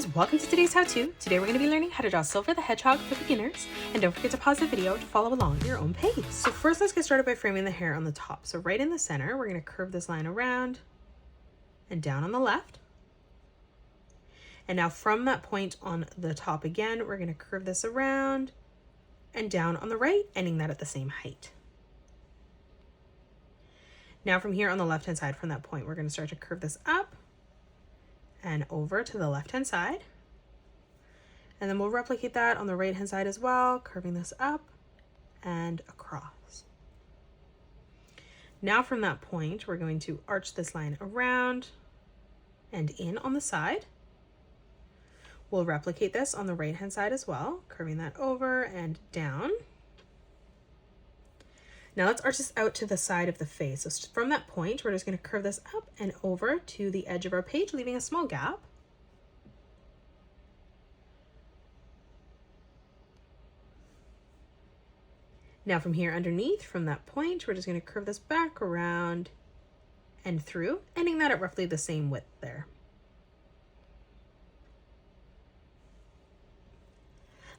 guys, welcome to today's how-to. Today we're going to be learning how to draw Silver the Hedgehog for beginners, and don't forget to pause the video to follow along at your own pace. So first let's get started by framing the hair on the top. So right in the center, we're going to curve this line around and down on the left. And now from that point on the top again, we're going to curve this around and down on the right, ending that at the same height. Now from here on the left-hand side, from that point, we're going to start to curve this up and over to the left-hand side. And then we'll replicate that on the right-hand side as well, curving this up and across. Now from that point, we're going to arch this line around and in on the side. We'll replicate this on the right-hand side as well, curving that over and down. Now let's arch this out to the side of the face. So from that point, we're just going to curve this up and over to the edge of our page, leaving a small gap. Now from here underneath, from that point, we're just going to curve this back around and through, ending that at roughly the same width there.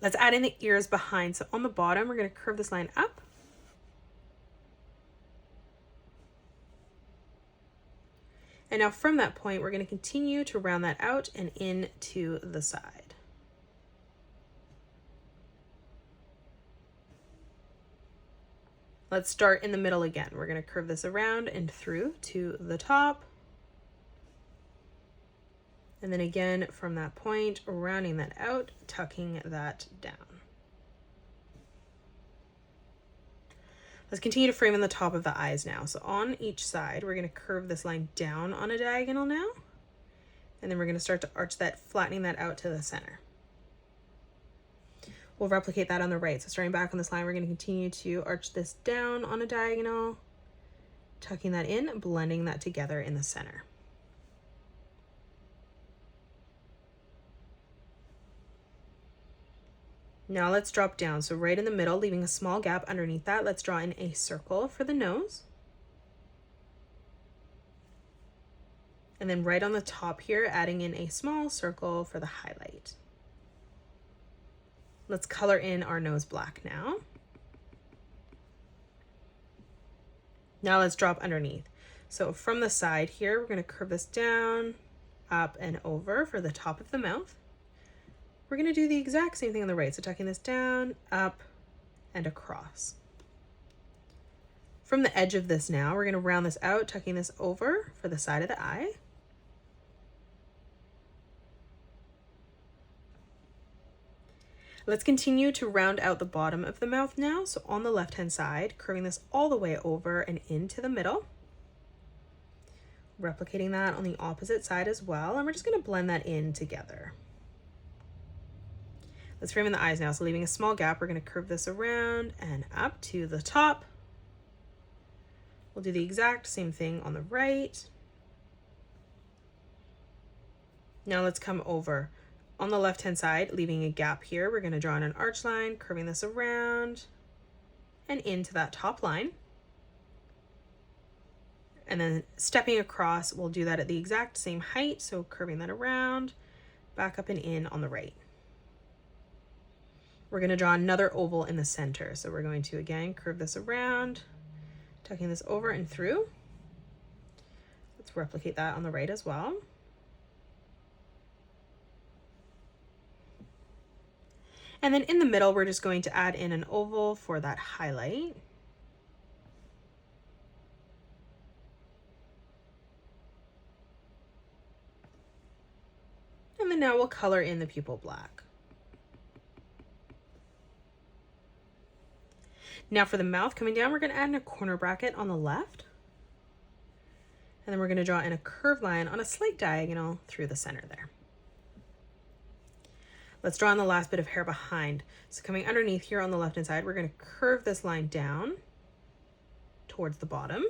Let's add in the ears behind. So on the bottom, we're going to curve this line up. And now from that point, we're going to continue to round that out and in to the side. Let's start in the middle again. We're going to curve this around and through to the top. And then again, from that point, rounding that out, tucking that down. Let's continue to frame in the top of the eyes now. So on each side, we're going to curve this line down on a diagonal now. And then we're going to start to arch that, flattening that out to the center. We'll replicate that on the right. So starting back on this line, we're going to continue to arch this down on a diagonal, tucking that in, blending that together in the center. Now let's drop down. So right in the middle, leaving a small gap underneath that, let's draw in a circle for the nose. And then right on the top here, adding in a small circle for the highlight. Let's color in our nose black now. Now let's drop underneath. So from the side here, we're going to curve this down, up and over for the top of the mouth. We're going to do the exact same thing on the right. So tucking this down, up, and across. From the edge of this now, we're going to round this out, tucking this over for the side of the eye. Let's continue to round out the bottom of the mouth now. So on the left-hand side, curving this all the way over and into the middle. Replicating that on the opposite side as well. And we're just going to blend that in together. Let's frame in the eyes now. So leaving a small gap, we're going to curve this around and up to the top. We'll do the exact same thing on the right. Now let's come over. On the left-hand side, leaving a gap here, we're going to draw in an arch line, curving this around and into that top line. And then stepping across, we'll do that at the exact same height. So curving that around, back up and in on the right. We're going to draw another oval in the center. So we're going to, again, curve this around, tucking this over and through. Let's replicate that on the right as well. And then in the middle, we're just going to add in an oval for that highlight. And then now we'll color in the pupil black. Now for the mouth coming down, we're going to add in a corner bracket on the left. And then we're going to draw in a curved line on a slight diagonal through the center there. Let's draw in the last bit of hair behind. So coming underneath here on the left-hand side, we're going to curve this line down towards the bottom.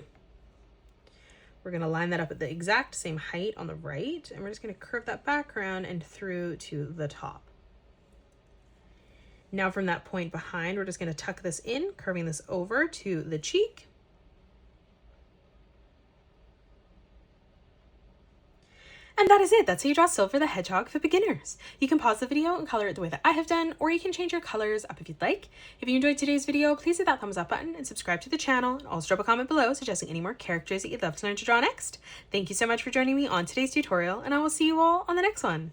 We're going to line that up at the exact same height on the right, and we're just going to curve that back around and through to the top. Now from that point behind, we're just going to tuck this in, curving this over to the cheek. And that is it. That's how you draw Silver the Hedgehog for beginners. You can pause the video and color it the way that I have done, or you can change your colors up if you'd like. If you enjoyed today's video, please hit that thumbs up button and subscribe to the channel, and also drop a comment below suggesting any more characters that you'd love to learn to draw next. Thank you so much for joining me on today's tutorial, and I will see you all on the next one.